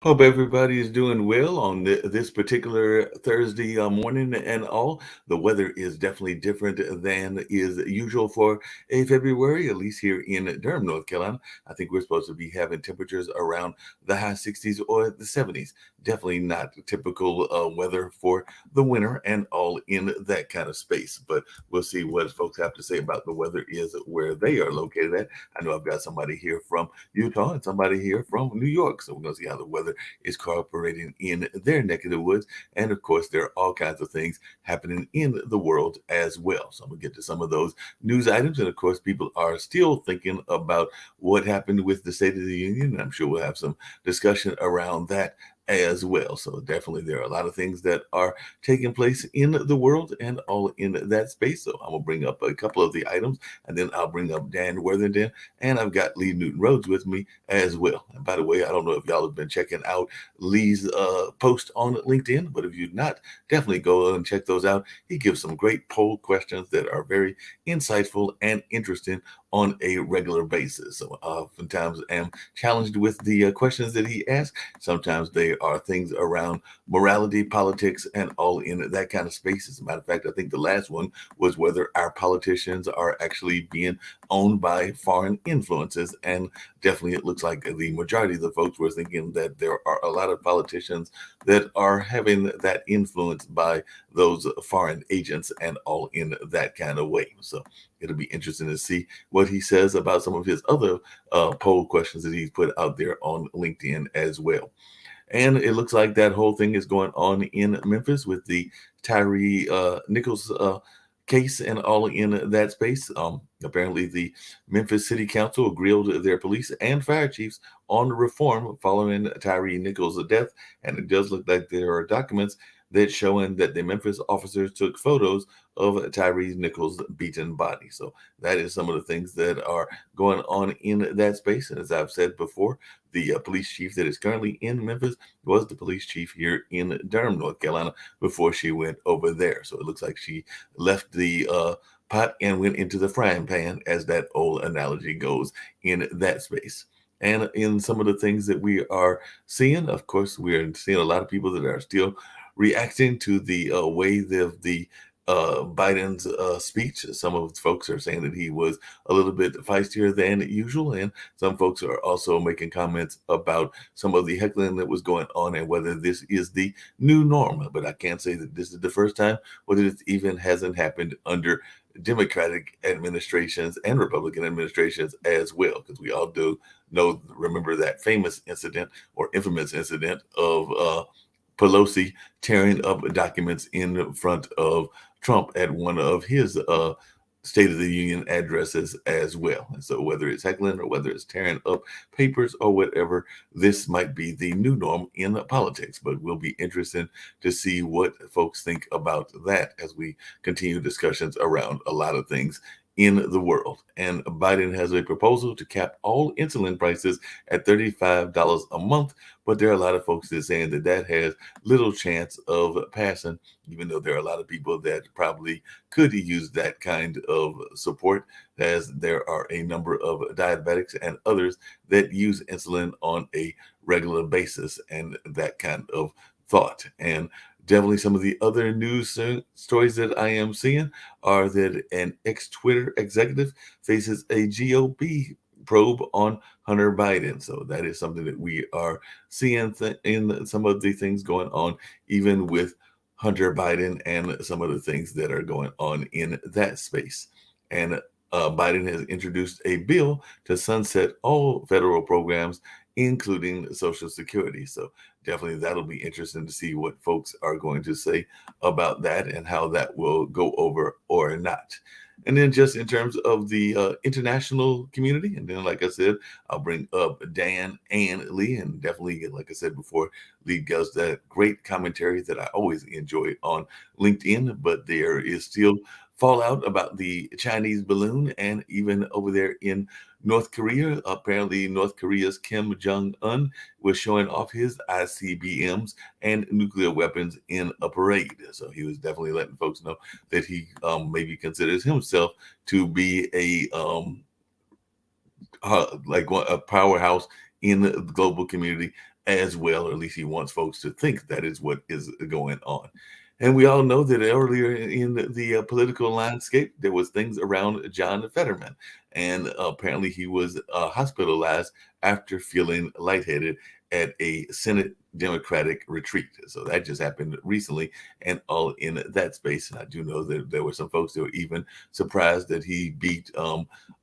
Hope everybody is doing well on this particular Thursday morning and all. The weather is definitely different than is usual for a February, at least here in Durham, North Carolina. I think we're supposed to be having temperatures around the high 60s or the 70s. Definitely not typical weather for the winter and all in that kind of space. But we'll see what folks have to say about the weather is where they are located at. I know I've got somebody here from Utah and somebody here from New York. So we're going to see how the weather is cooperating in their neck of the woods. And of course, there are all kinds of things happening in the world as well. So I'm going to get to some of those news items. And of course, people are still thinking about what happened with the State of the Union. And I'm sure we'll have some discussion around that as well. So definitely there are a lot of things that are taking place in the world and all in that space. So I'm gonna bring up a couple of the items and then I'll bring up Dan Worthington and I've got Lee Newton Rhodes with me as well. And by the way, I don't know if y'all have been checking out Lee's post on LinkedIn, but if you've not, definitely go and check those out. He gives some great poll questions that are very insightful and interesting on a regular basis. So oftentimes am challenged with the questions that he asks. Sometimes they are things around morality, politics, and all in that kind of space. As a matter of fact, I think the last one was whether our politicians are actually being owned by foreign influences. And definitely it looks like the majority of the folks were thinking that there are a lot of politicians that are having that influence by those foreign agents and all in that kind of way. So it'll be interesting to see what he says about some of his other poll questions that he's put out there on LinkedIn as well. And it looks like that whole thing is going on in Memphis with the Tyree Nichols case and all in that space. Apparently, the Memphis City Council grilled their police and fire chiefs on reform following Tyree Nichols' death. And it does look like there are documents that showing that the Memphis officers took photos of Tyree Nichols' beaten body. So that is some of the things that are going on in that space. And as I've said before, the police chief that is currently in Memphis was the police chief here in Durham, North Carolina, before she went over there. So it looks like she left the pot and went into the frying pan, as that old analogy goes in that space. And in some of the things that we are seeing, of course, we're seeing a lot of people that are still reacting to the way that the Biden's speech. Some of the folks are saying that he was a little bit feistier than usual, and some folks are also making comments about some of the heckling that was going on and whether this is the new norm. But I can't say that this is the first time, whether it even hasn't happened under Democratic administrations and Republican administrations as well, because we all do remember that famous incident or infamous incident of Pelosi tearing up documents in front of Trump at one of his State of the Union addresses as well. And so whether it's heckling or whether it's tearing up papers or whatever, this might be the new norm in politics. But we'll be interested to see what folks think about that as we continue discussions around a lot of things in the world. And Biden has a proposal to cap all insulin prices at $35 a month. But there are a lot of folks that are saying that that has little chance of passing, even though there are a lot of people that probably could use that kind of support, as there are a number of diabetics and others that use insulin on a regular basis and that kind of thought. And definitely some of the other news stories that I am seeing are that an ex-Twitter executive faces a GOP probe on Hunter Biden. So that is something that we are seeing in some of the things going on, even with Hunter Biden and some of the things that are going on in that space. And Biden has introduced a bill to sunset all federal programs, including Social Security. So definitely that'll be interesting to see what folks are going to say about that and how that will go over or not. And then just in terms of the international community, and then like I said, I'll bring up Dan and Lee, and definitely, like I said before, Lee does that great commentary that I always enjoy on LinkedIn. But there is still fallout about the Chinese balloon, and even over there in North Korea, apparently North Korea's Kim Jong Un was showing off his ICBMs and nuclear weapons in a parade. So he was definitely letting folks know that he maybe considers himself to be like a powerhouse in the global community as well, or at least he wants folks to think that is what is going on. And we all know that earlier in the political landscape, there was things around John Fetterman, and apparently he was hospitalized after feeling lightheaded at a Senate Democratic retreat. So that just happened recently, and all in that space. And I do know that there were some folks that were even surprised that he beat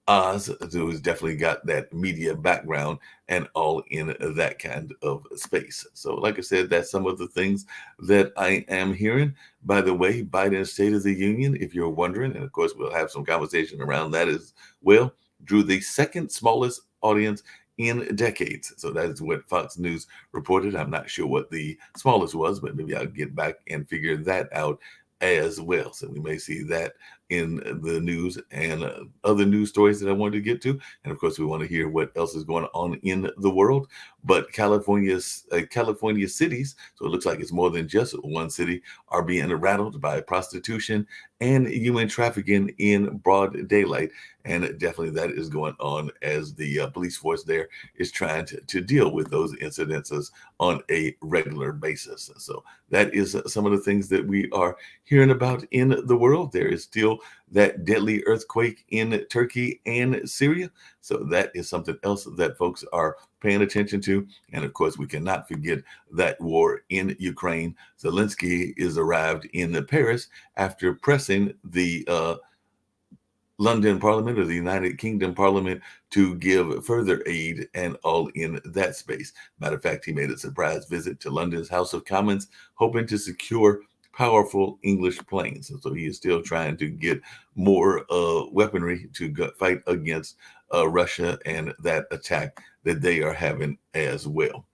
Oz, who's definitely got that media background and all in that kind of space. So, like I said, that's some of the things that I am hearing. By the way, Biden's State of the Union, if you're wondering, and of course, we'll have some conversation around that as well, drew the second smallest audience in decades. So that is what Fox News reported. I'm not sure what the smallest was, but maybe I'll get back and figure that out as well. So we may see that in the news and other news stories that I wanted to get to. And of course, we want to hear what else is going on in the world. But California cities, so it looks like it's more than just one city, are being rattled by prostitution and human trafficking in broad daylight. And definitely that is going on as the police force there is trying to deal with those incidences on a regular basis. So that is some of the things that we are hearing about in the world. There is still that deadly earthquake in Turkey and Syria. So that is something else that folks are paying attention to. And of course, we cannot forget that war in Ukraine. Zelensky is arrived in Paris after pressing the London Parliament or the United Kingdom Parliament to give further aid and all in that space. Matter of fact, he made a surprise visit to London's House of Commons, hoping to secure powerful English planes. And so he is still trying to get more weaponry to fight against Russia and that attack that they are having as well.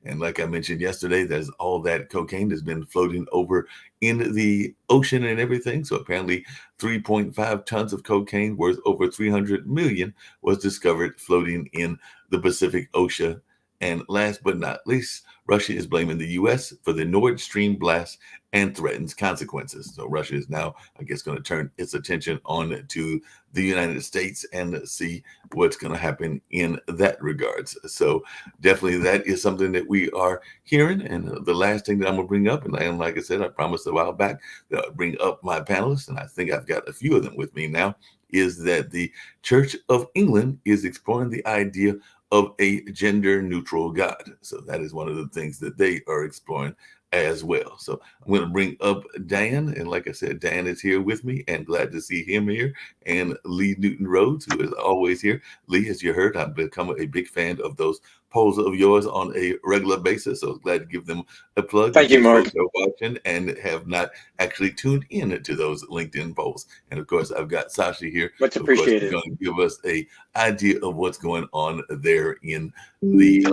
And like I mentioned yesterday, there's all that cocaine has been floating over in the ocean and everything. So apparently 3.5 tons of cocaine worth over 300 million was discovered floating in the Pacific Ocean. And last but not least, Russia is blaming the US for the Nord Stream blast and threatens consequences. So Russia is now, I guess, going to turn its attention on to the United States and see what's going to happen in that regards. So definitely that is something that we are hearing. And the last thing that I'm going to bring up, and like I said, I promised a while back that I'd bring up my panelists, and I think I've got a few of them with me now, is that the Church of England is exploring the idea of a gender neutral God. So that is one of the things that they are exploring as well. So I'm going to bring up Dan. And like I said, Dan is here with me and glad to see him here. And Lee Newton Rhodes, who is always here. Lee, as you heard, I've become a big fan of those polls of yours on a regular basis. So glad to give them a plug. Thank you, Mark. Folks are watching and have not actually tuned in to those LinkedIn polls. And of course, I've got Sasha here. Much appreciated. Who's going to give us a idea of what's going on there in the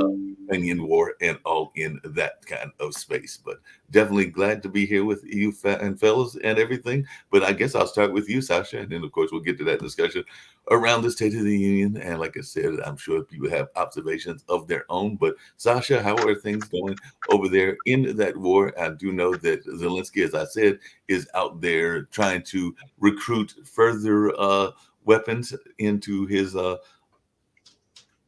opinion war and all in that kind of space. But definitely glad to be here with you and fellas and everything. But I guess I'll start with you, Sasha, and then of course we'll get to that discussion around the State of the Union. And like I said, I'm sure people have observations of their own. But Sasha, how are things going over there in that war? I do know that Zelensky, as I said, is out there trying to recruit further weapons into his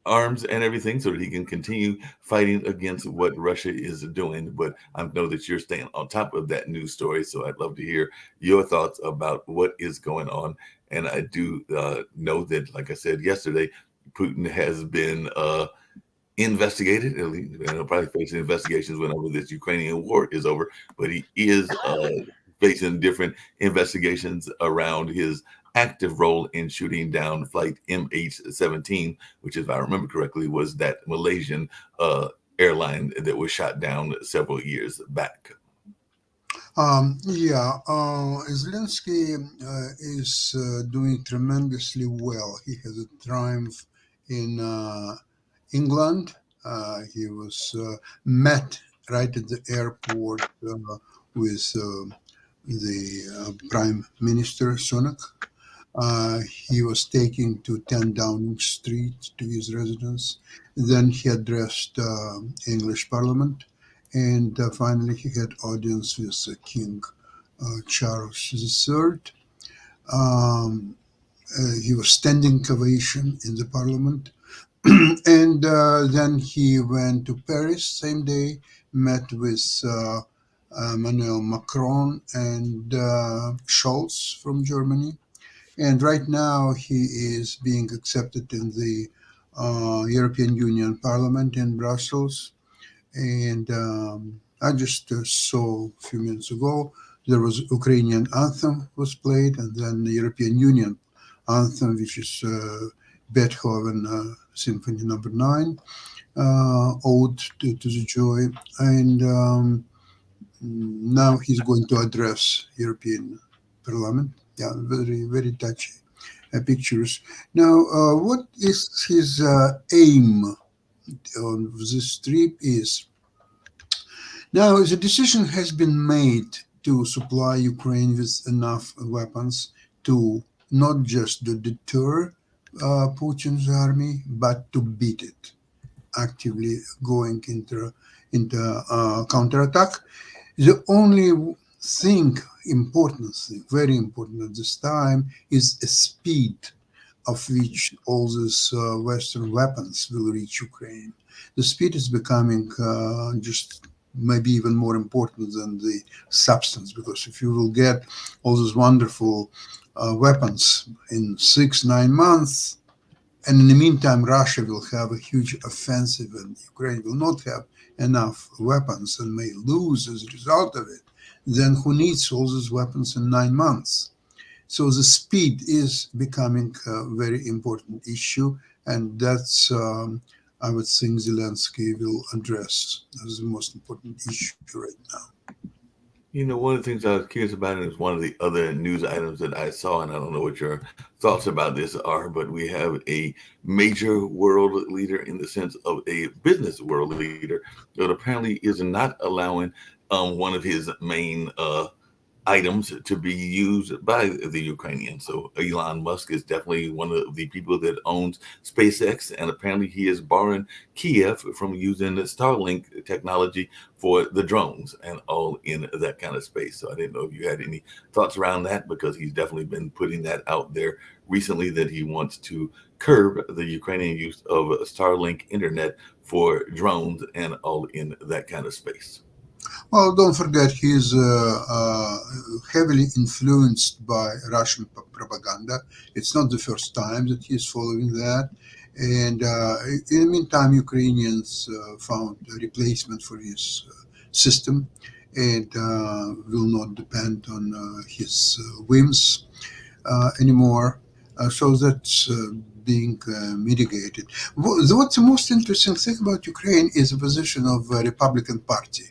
arms and everything so that he can continue fighting against what Russia is doing. But I know that you're staying on top of that news story. So I'd love to hear your thoughts about what is going on. And I do know that, like I said yesterday, Putin has been investigated. He'll probably face investigations whenever this Ukrainian war is over. But he is facing different investigations around his active role in shooting down flight MH17, which, if I remember correctly, was that Malaysian airline that was shot down several years back. Zelensky is doing tremendously well. He has a triumph in England. He was met right at the airport with the Prime Minister Sunak. He was taken to 10 Downing Street to his residence. Then he addressed English Parliament, and finally he had audience with King Charles III. Um, he was standing ovation in the Parliament, and then he went to Paris same day, met with Emmanuel Macron and Scholz from Germany, and right now, he is being accepted in the European Union Parliament in Brussels. And I just saw a few minutes ago there was Ukrainian anthem was played, and then the European Union anthem, which is Beethoven Symphony Number Nine, Ode to the Joy, and now he's going to address European Parliament. Yeah, very very touchy pictures. Now, what is his aim on this trip is now the decision has been made to supply Ukraine with enough weapons to not just to deter Putin's army, but to beat it, actively going into counterattack. The only thing, important thing, very important at this time, is the speed of which all these Western weapons will reach Ukraine. The speed is becoming just maybe even more important than the substance, because if you will get all those wonderful weapons in 6, 9 months, and in the meantime, Russia will have a huge offensive, and Ukraine will not have enough weapons and may lose as a result of it. Then who needs all these weapons in 9 months? So the speed is becoming a very important issue, and that's I would think Zelensky will address as the most important issue right now. One of the things I was curious about is one of the other news items that I saw, and I don't know what your thoughts about this are, but we have a major world leader in the sense of a business world leader that apparently is not allowing one of his main items to be used by the Ukrainians. So Elon Musk is definitely one of the people that owns SpaceX, and apparently he is borrowing Kiev from using the Starlink technology for the drones and all in that kind of space. So I didn't know if you had any thoughts around that, because he's definitely been putting that out there recently that he wants to curb the Ukrainian use of Starlink internet for drones and all in that kind of space. Well, don't forget he's heavily influenced by Russian propaganda. It's not the first time that he's following that. And in the meantime, Ukrainians found a replacement for his system and will not depend on his whims anymore. So that's being mitigated. What's the most interesting thing about Ukraine is the position of the Republican Party.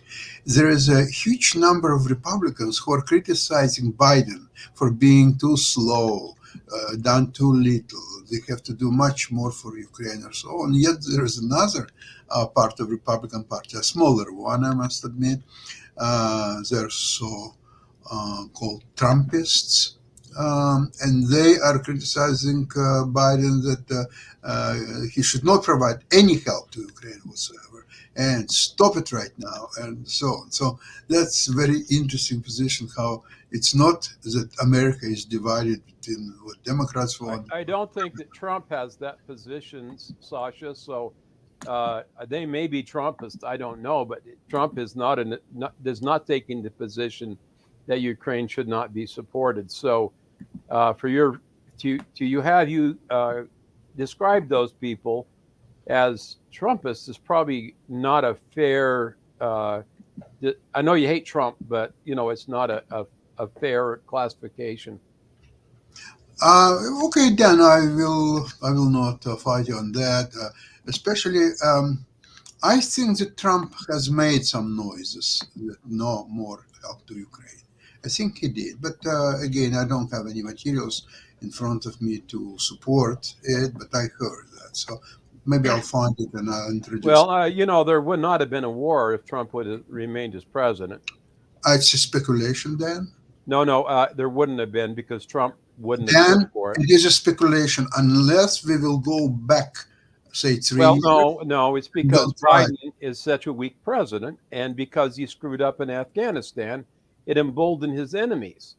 There is a huge number of Republicans who are criticizing Biden for being too slow, done too little. They have to do much more for Ukraine or so. And yet there is another part of Republican Party, a smaller one, I must admit. They're so called Trumpists, and they are criticizing Biden that he should not provide any help to Ukraine whatsoever, and stop it right now, and so on. So that's a very interesting position. How it's not that America is divided between what Democrats want. I don't think that Trump has that position, Sasha. So they may be Trumpists. I don't know, but Trump is does not take in the position that Ukraine should not be supported. So for your to you have you described those people as Trumpists is probably not a fair. I know you hate Trump, but it's not a fair classification. Okay, Dan, I will not fight you on that. Especially, I think that Trump has made some noises that no more help to Ukraine. I think he did, but again, I don't have any materials in front of me to support it, but I heard that. So maybe I'll find it and I'll introduce it. Well, there would not have been a war if Trump would have remained as president. It's a speculation, Dan. No, there wouldn't have been because Trump wouldn't have Dan, stood for it. it is a speculation unless we will go back, say, 3 Well, years. no, it's because That's right. Biden is such a weak president, and because he screwed up in Afghanistan, it emboldened his enemies.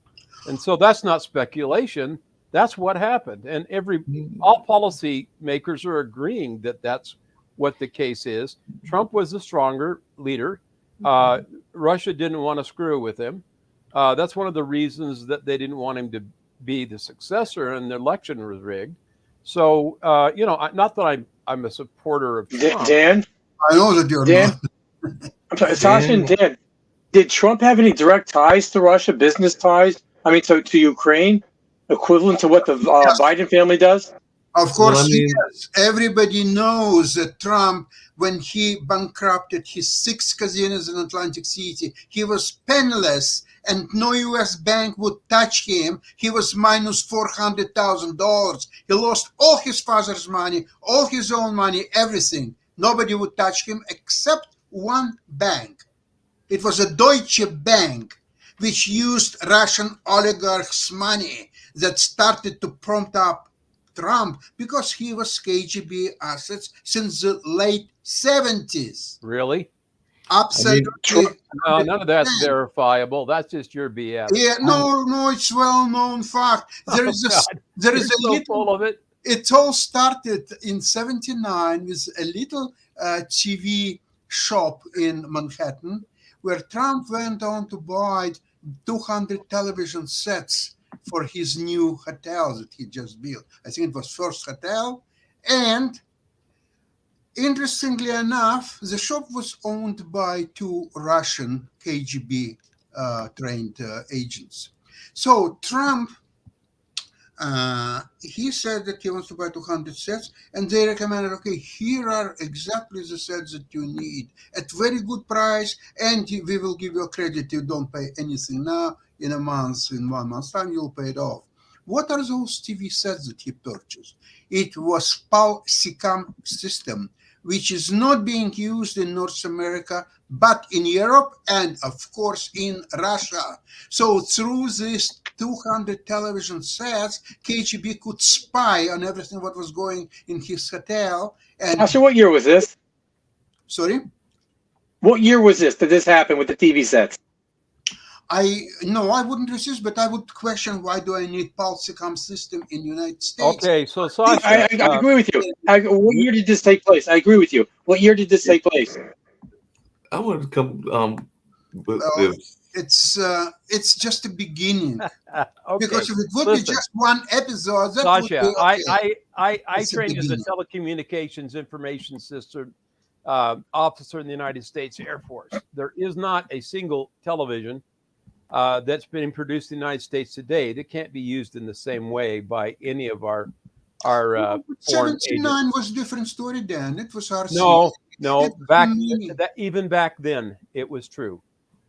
And so that's not speculation. That's what happened. And all policy makers are agreeing that that's what the case is. Trump was the stronger leader. Russia didn't want to screw with him. That's one of the reasons that they didn't want him to be the successor, and the election was rigged. So, not that I'm a supporter of Trump. Dan, I know that you're Dan? not. I'm sorry, Sasha and Dan, did Trump have any direct ties to Russia, business ties? I mean, to Ukraine, equivalent to what the Biden family does? Of course, Well, I mean- yes. Everybody knows that Trump, when he bankrupted his 6 casinos in Atlantic City, he was penniless and no U.S. bank would touch him. He was minus $400,000. He lost all his father's money, all his own money, everything. Nobody would touch him except one bank. It was a Deutsche Bank, which used Russian oligarchs' money that started to prompt up Trump because he was KGB assets since the late 70s. Really? Absolutely. No, none of that's verifiable. That's just your BS. Yeah, no, it's well-known fact. There is God. there is You're a so little. full of it. It all started in '79 with a little TV shop in Manhattan, where Trump went on to buy 200 television sets for his new hotel that he just built. I think it was First Hotel. And interestingly enough, the shop was owned by 2 Russian KGB trained agents. So Trump, he said that he wants to buy 200 sets, and they recommended, okay, here are exactly the sets that you need at very good price, and we will give you a credit. You don't pay anything now. In 1 month's time, you'll pay it off. What are those TV sets that he purchased? It was PAL-SICAM system, which is not being used in North America, but in Europe and, of course, in Russia. So through these 200 television sets, KGB could spy on everything what was going in his hotel. And Sasha, what year was this? sorry, What year was this? Did this happen with the TV sets? I wouldn't resist, but I would question why do I need PAL-SICAM system in United States? Okay, so Sasha, I agree with you. What year did this take place? I agree with you. What year did this take place? I want to come with Well, it's just a beginning. okay. Because if it would Listen. be just one episode, that Sasha, would be okay. I It's a trained as a beginning. telecommunications information system officer in the United States Air Force. There is not a single television that's been produced in the United States today that can't be used in the same way by any of our foreign agents. 79 was a different story, Dan. It was RCA. No, It's back meaning. even back then it was true.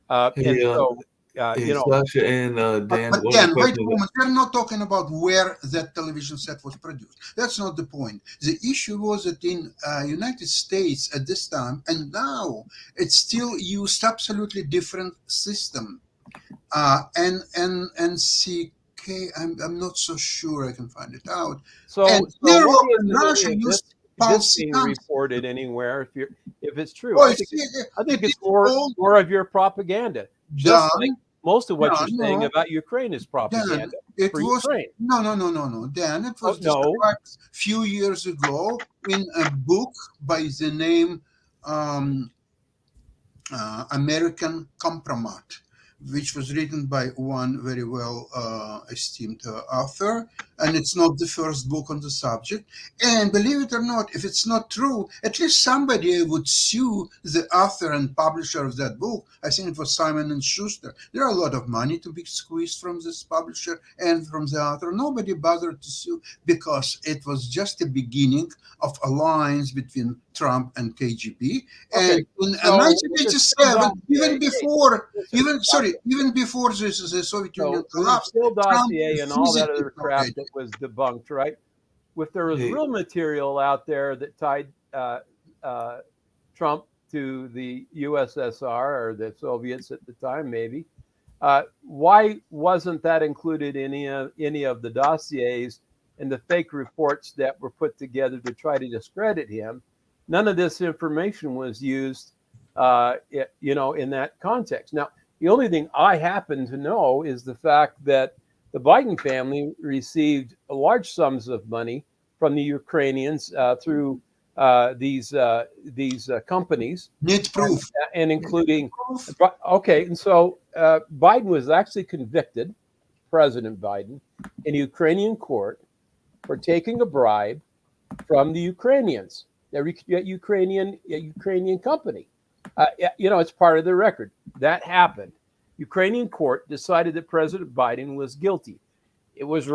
And Hey, so hey, Sasha and Dan. But one Dan, of the wait a questions moment. We're not talking about where that television set was produced. That's not the point. The issue was that in United States at this time, and now it's still used absolutely different system. NCK, I'm not so sure I can find it out. So, And so Europe what is and the Russia meaning of used this being PAL-SICAM. reported anywhere? If it's true, Oh, I think it it's is all more of your propaganda. Just done. like most of what No, you're saying no. about Ukraine is propaganda It for was Ukraine. no. Dan, it was Oh, no. described a few years ago in a book by the name American Compromat, which was written by one very well esteemed author, and it's not the first book on the subject. And believe it or not, if it's not true, at least somebody would sue the author and publisher of that book. I think it was Simon and Schuster. There are a lot of money to be squeezed from this publisher and from the author. Nobody bothered to sue because it was just the beginning of alliance between Trump and KGB. Okay, And in so 1987, even before, listen, even before the Soviet Union so with collapsed, Steele Trump dossier and all that visited other North crap Korea. that was debunked, right? If there was Hey. real material out there that tied Trump to the USSR or the Soviets at the time, maybe, why wasn't that included in any of the dossiers and the fake reports that were put together to try to discredit him? None of this information was used, in that context. Now, the only thing I happen to know is the fact that the Biden family received large sums of money from the Ukrainians through these companies, Need proof. and including. Proof. Okay, and so Biden was actually convicted, President Biden, in a Ukrainian court for taking a bribe from the Ukrainians, a Ukrainian company. It's part of the record. That happened. Ukrainian court decided that President Biden was guilty. It was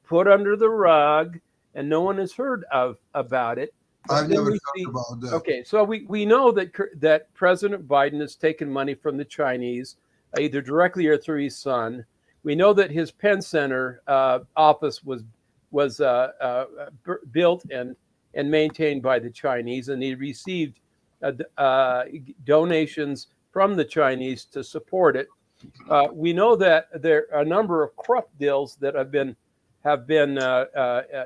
put under the rug, and no one has heard about it. I've never thought about that. Okay, so we know that President Biden has taken money from the Chinese, either directly or through his son. We know that his Penn Center office was built and maintained by the Chinese, and he received donations from the Chinese to support it. We know that there are a number of corrupt deals that have been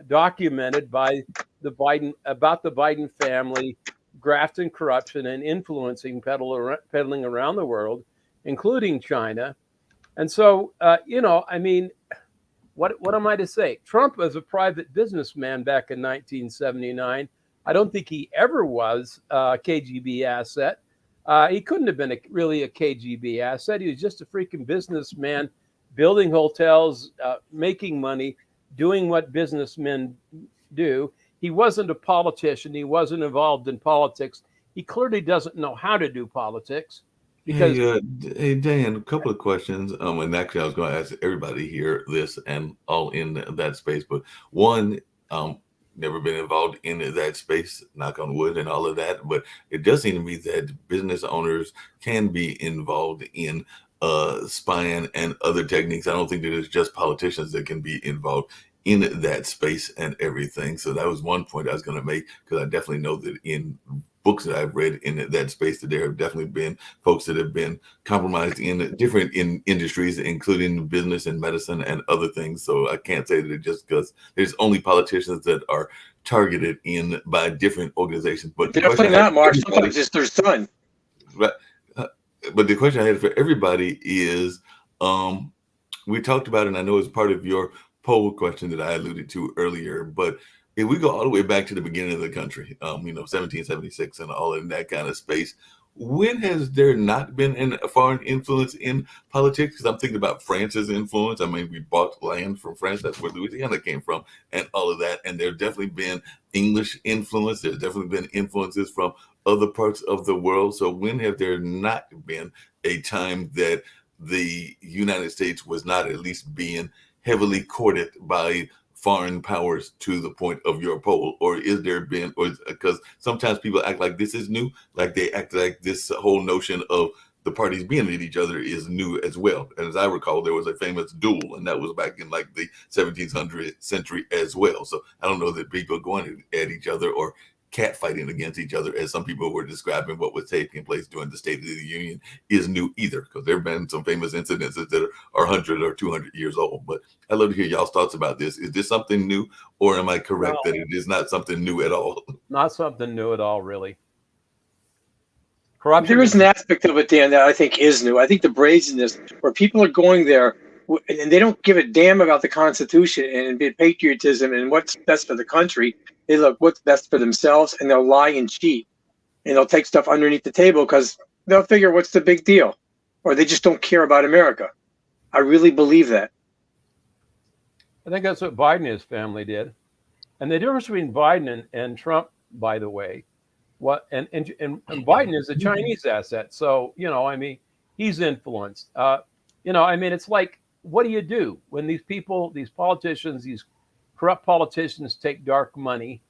documented by the Biden family, graft and corruption and influencing peddling around the world, including China. And so, what am I to say? Trump was a private businessman back in 1979. I don't think he ever was a KGB asset. He couldn't have been really a KGB asset. He was just a freaking businessman, building hotels, making money, doing what businessmen do. He wasn't a politician. He wasn't involved in politics. He clearly doesn't know how to do politics. Because hey, Dan, a couple of questions. And actually, I was going to ask everybody here this and all in that space. But one, never been involved in that space, knock on wood and all of that. But it does seem to me that business owners can be involved in spying and other techniques. I don't think that it's just politicians that can be involved in that space and everything. So that was one point I was going to make, because I definitely know that in books that I've read in that space, that there have definitely been folks that have been compromised in different industries, including business and medicine and other things. So I can't say that it just because there's only politicians that are targeted in by different organizations. But definitely not, Mark. Sometimes it's their son. Right. But the question I had for everybody is, we talked about it, and I know it's part of your poll question that I alluded to earlier, but if we go all the way back to the beginning of the country, 1776 and all in that kind of space, when has there not been a foreign influence in politics? Because I'm thinking about France's influence. I mean, we bought land from France. That's where Louisiana came from and all of that. And there's definitely been English influence. There's definitely been influences from other parts of the world. So when have there not been a time that the United States was not at least being heavily courted by foreign powers to the point of your poll? Or is there been, or because sometimes people act like this is new, like they act like this whole notion of the parties being at each other is new as well. And as I recall, there was a famous duel, and that was back in like the 1700th century as well. So I don't know that people going at each other or cat fighting against each other, as some people were describing what was taking place during the State of the Union, is new either, because there have been some famous incidences that are 100 or 200 years old. But I'd love to hear y'all's thoughts about this. Is this something new, or am I correct that it is not something new at all? Not something new at all, really. Corruption. There is an aspect of it, Dan, that I think is new. I think the brazenness, where people are going there and they don't give a damn about the Constitution and patriotism and what's best for the country. They look what's best for themselves, and they'll lie and cheat, and they'll take stuff underneath the table because they'll figure what's the big deal, or they just don't care about America. I really believe that. I think that's what Biden and his family did. And the difference between Biden and Trump, by the way, and Biden is a Chinese asset. So, he's influenced. It's like, what do you do when these people, these politicians, these corrupt politicians take dark money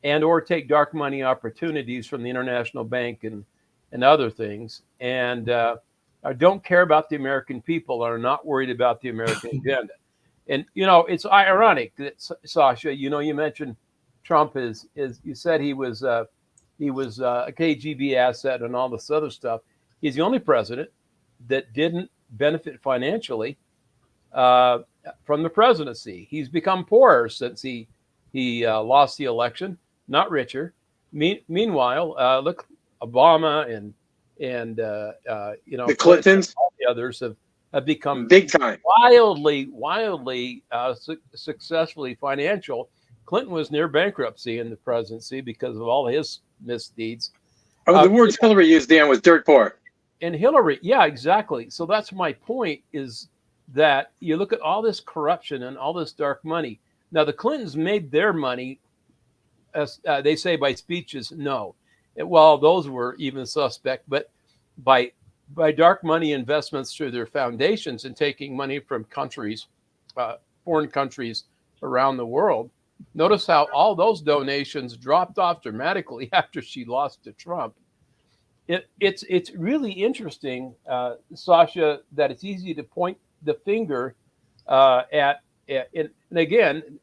and or take dark money opportunities from the international bank and other things, and don't care about the American people, are not worried about the American agenda. And it's ironic that Sasha, you mentioned Trump is you said he was a KGB asset and all this other stuff. He's the only president that didn't benefit financially from the presidency. He's become poorer since he lost the election, not richer. Meanwhile, look, Obama and the Clintons, all the others have become big time, wildly successfully financial. Clinton was near bankruptcy in the presidency because of all his misdeeds. Oh, the words Hillary used, Dan, was dirt poor. And Hillary, yeah, exactly. So that's my point, is that you look at all this corruption and all this dark money. Now, the Clintons made their money, as they say, by speeches. No. Well, those were even suspect, but by dark money investments through their foundations and taking money from countries, foreign countries around the world. Notice how all those donations dropped off dramatically after she lost to Trump. It's really interesting, Sasha, that it's easy to point the finger at and again,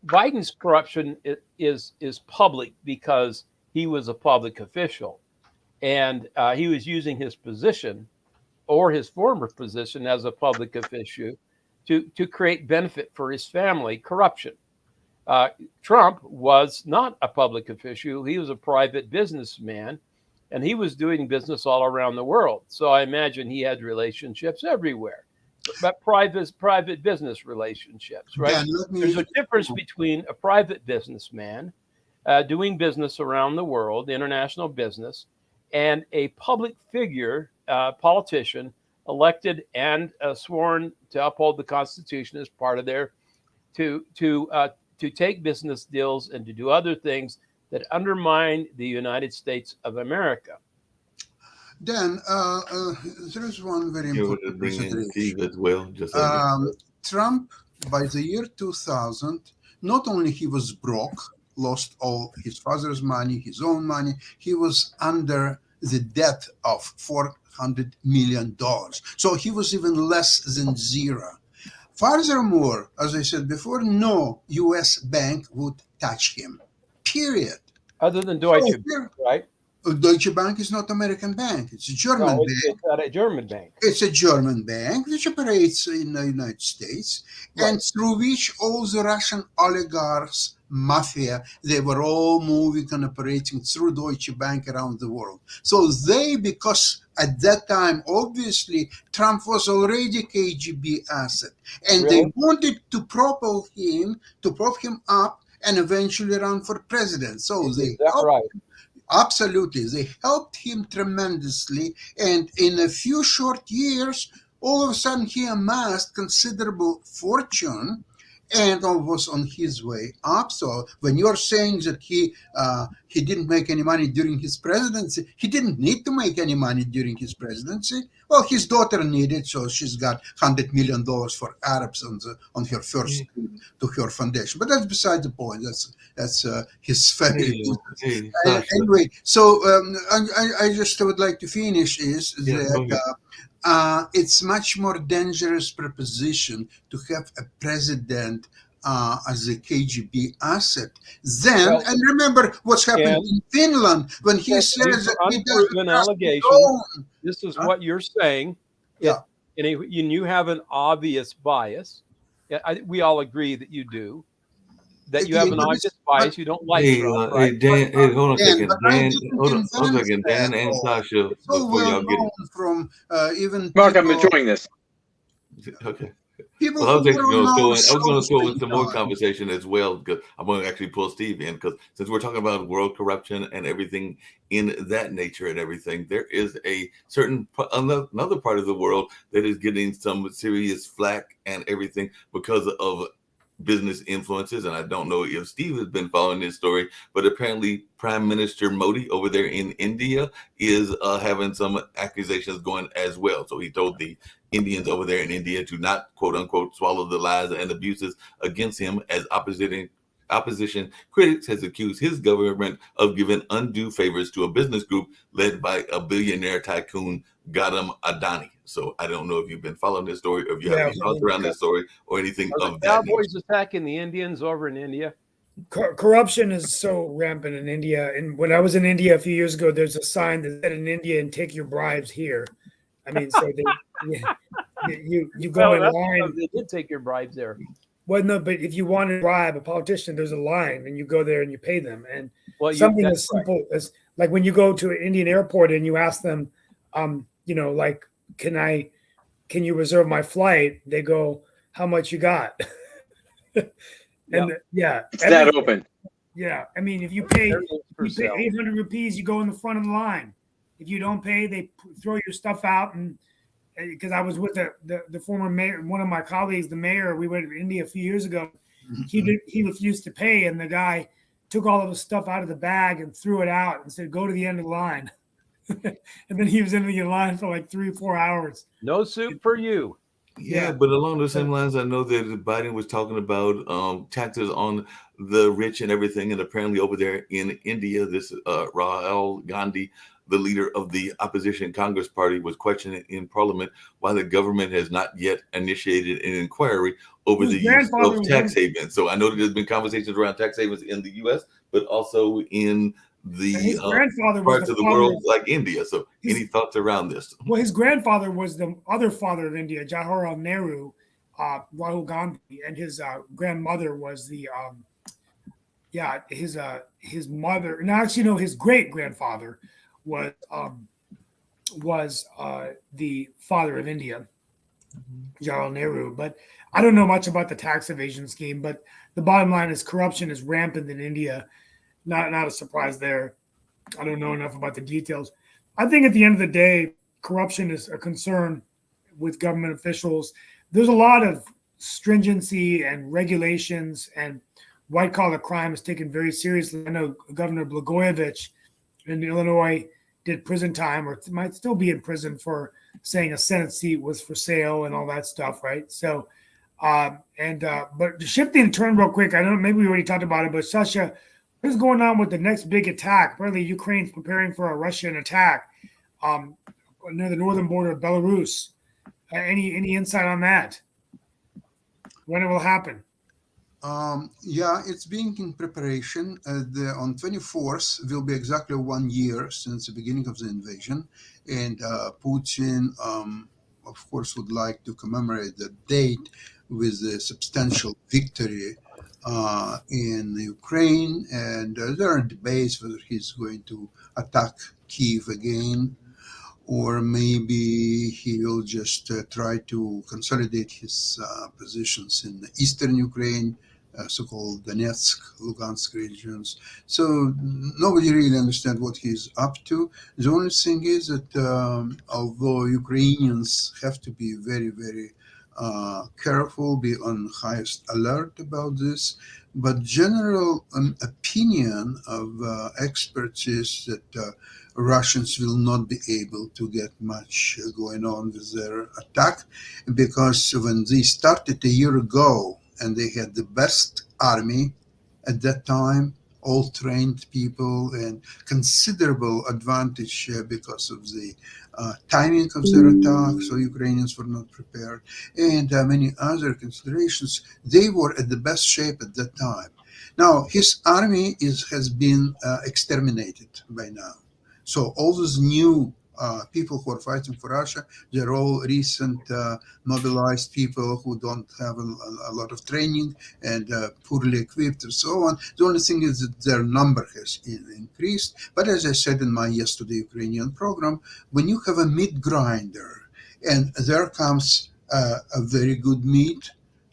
Biden's corruption is public because he was a public official, and he was using his position or his former position as a public official to create benefit for his family. Corruption. Trump was not a public official. He was a private businessman, and he was doing business all around the world. So I imagine he had relationships everywhere, but private business relationships, right? Dan, There's a difference between a private businessman doing business around the world, international business, and a public figure, politician, elected and sworn to uphold the Constitution as part of their to take business deals and to do other things that undermine the United States of America. Dan, there is one very important bring in consideration. Steve as well. Just Trump, by the year 2000, not only he was broke, lost all his father's money, his own money, he was under the debt of $400 million. So he was even less than zero. Furthermore, as I said before, no U.S. bank would touch him, period. Other than Deutsche Bank, right? Deutsche Bank is not American bank. It's a German bank. It's not a German bank. It's a German bank which operates in the United States, Right. and through which all the Russian oligarchs, mafia, they were all moving and operating through Deutsche Bank around the world. So they, because at that time, obviously, Trump was already KGB asset, and Really? they wanted to prop him up, and eventually run for president. So Is they that helped right? Absolutely. They helped him tremendously. And in a few short years, all of a sudden he amassed considerable fortune and was on his way up. So when you're saying that he didn't make any money during his presidency, he didn't need to make any money during his presidency. Well, his daughter needed, so she's got $100 million for Arabs on her first to her foundation. But that's beside the point. That's his family. Hey, Sasha. Anyway, so I just would like to finish is Yeah, go that it's much more dangerous proposition to have a president as a KGB asset than, Well, and remember what's happened and- in Finland when he Yes, says these that are he unproven doesn't trust his allegations. own. This is Huh? what you're saying. Yeah. And you have an obvious bias. Yeah, we all agree that you do. That you have an But obvious bias. You don't like Hey, Trump, hey, right? Dan, hey, hold on a Dan, second. but I Dan, didn't hold on a invent second. Dan that and law. Sasha, It's so before well y'all get known from even Mark, I'm people, enjoying this. okay. people Well, I was who actually don't going to know throw in. I was going to throw in something some more done. conversation as well, because I'm going to actually pull Steve in, because since we're talking about world corruption and everything in that nature and everything, there is a certain another part of the world that is getting some serious flack and everything because of business influences. And I don't know if Steve has been following this story, but apparently Prime Minister Modi over there in India is having some accusations going as well. So he told the Indians over there in India to not, quote unquote, swallow the lies and abuses against him as oppositing opposition critics has accused his government of giving undue favors to a business group led by a billionaire tycoon, Gautam Adani. So I don't know if you've been following this story or if you have any thoughts around this story or anything Are of the that nature. Cowboys attacking the Indians over in India? Corruption is so rampant in India. And when I was in India a few years ago, there's a sign that said in India, and take your bribes here. I mean, so you go in line. They did take your bribes there. Well, no, but if you want to bribe a politician, there's a line, and you go there and you pay them. And Well, something as simple as like when you go to an Indian airport and you ask them, like, can you reserve my flight? They go, how much you got? And It's that open. Yeah, I mean, if you pay everything's for sale. 800 rupees, you go in the front of the line. If you don't pay, they throw your stuff out. And because I was with the former mayor, one of my colleagues, the mayor, we went to India a few years ago. He refused to pay, and the guy took all of his stuff out of the bag and threw it out and said, "Go to the end of the line." And then he was in the line for like 3 or 4 hours. No soup for you. Yeah, but along those same lines, I know that Biden was talking about taxes on the rich and everything. And apparently over there in India, this Rahul Gandhi, the leader of the opposition Congress party, was questioning in Parliament why the government has not yet initiated an inquiry over the use of tax havens. So I know that there's been conversations around tax havens in the U.S., but also in the parts of the world like India. So any thoughts around this? Well, his grandfather was the other father of India, Jawaharlal Nehru, Rahul Gandhi, and his grandmother was the his mother. Now, actually, no, his great grandfather was the father of India, Jawaharlal Nehru. But I don't know much about the tax evasion scheme. But the bottom line is corruption is rampant in India. Not a surprise there. I don't know enough about the details. I think at the end of the day, corruption is a concern with government officials. There's a lot of stringency and regulations, and white-collar crime is taken very seriously. I know Governor Blagojevich in Illinois did prison time, or might still be in prison for saying a Senate seat was for sale and all that stuff, right? So, but shifting turn real quick, I don't know, maybe we already talked about it, but Sasha, what is going on with the next big attack? Apparently, Ukraine's preparing for a Russian attack near the northern border of Belarus. Any insight on that? When it will happen? It's being in preparation. On 24th will be exactly 1 year since the beginning of the invasion, and Putin, of course, would like to commemorate the date with a substantial victory in Ukraine, and there are debates whether he's going to attack Kyiv again, or maybe he will just try to consolidate his positions in eastern Ukraine, so-called Donetsk, Lugansk regions. So nobody really understands what he's up to. The only thing is that although Ukrainians have to be very, very careful, be on highest alert about this, but general opinion of experts is that Russians will not be able to get much going on with their attack, because when they started a year ago and they had the best army at that time, all trained people, and considerable advantage because of the timing of their attack, so Ukrainians were not prepared, and many other considerations, they were at the best shape at that time. Now, his army has been exterminated by now. So all those new people who are fighting for Russia, they're all recent mobilized people who don't have a lot of training and poorly equipped and so on. The only thing is that their number has increased. But as I said in my Yesterday Ukrainian program, when you have a meat grinder and there comes a very good meat,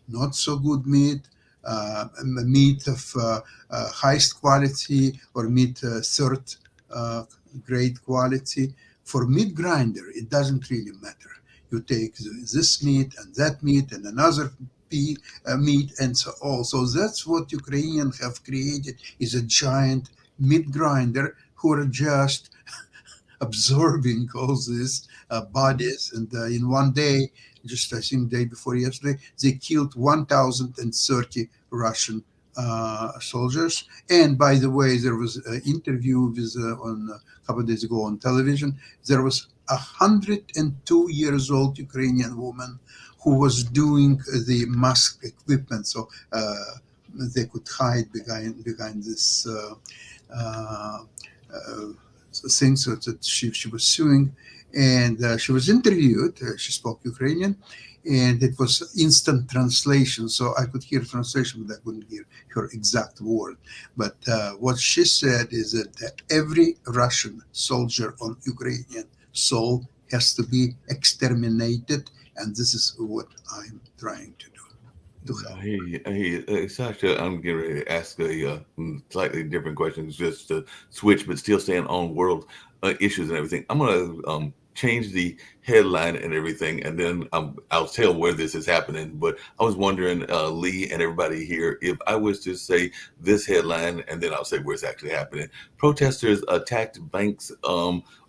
not so good meat, meat of highest quality or meat third grade quality, for meat grinder, it doesn't really matter. You take this meat and that meat and another meat and so on. So that's what Ukrainians have created, is a giant meat grinder who are just absorbing all these bodies. And in one day, just I think day before yesterday, they killed 1,030 Russian soldiers. And by the way, there was an interview with on a couple of days ago on television. There was a 102 years old Ukrainian woman who was doing the mask equipment, so they could hide behind this thing, so that she was suing. And she was interviewed. She spoke Ukrainian, and it was instant translation, so I could hear translation, but I couldn't hear her exact word. But what she said is that every Russian soldier on Ukrainian soil has to be exterminated, and this is what I'm trying to do. Hey, Sasha, I'm getting ready to ask a slightly different question, just to switch, but still staying on world issues and everything. I'm going to change the headline and everything, and then I'll tell where this is happening. But I was wondering, Lee and everybody here, if I was to say this headline, and then I'll say where it's actually happening. Protesters attacked banks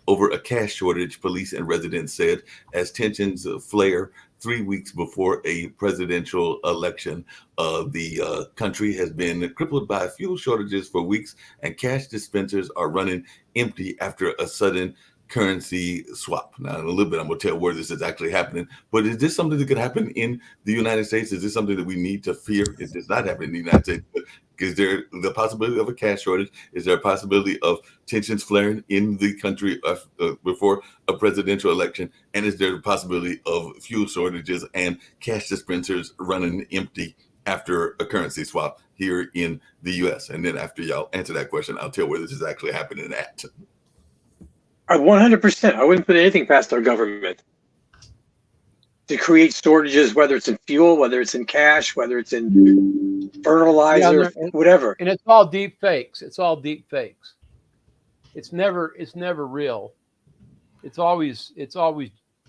over a cash shortage, police and residents said, as tensions flare 3 weeks before a presidential election. The country has been crippled by fuel shortages for weeks, and cash dispensers are running empty after a sudden currency swap. Now, in a little bit, I'm going to tell where this is actually happening. But is this something that could happen in the United States? Is this something that we need to fear? Is this not happening in the United States? But is there the possibility of a cash shortage? Is there a possibility of tensions flaring in the country before a presidential election? And is there a possibility of fuel shortages and cash dispensers running empty after a currency swap here in the U.S.? And then after y'all answer that question, I'll tell where this is actually happening at. 100%. I wouldn't put anything past our government to create shortages, whether it's in fuel, whether it's in cash, whether it's in fertilizer, whatever. And it's all deep fakes. It's all deep fakes. It's never real. It's always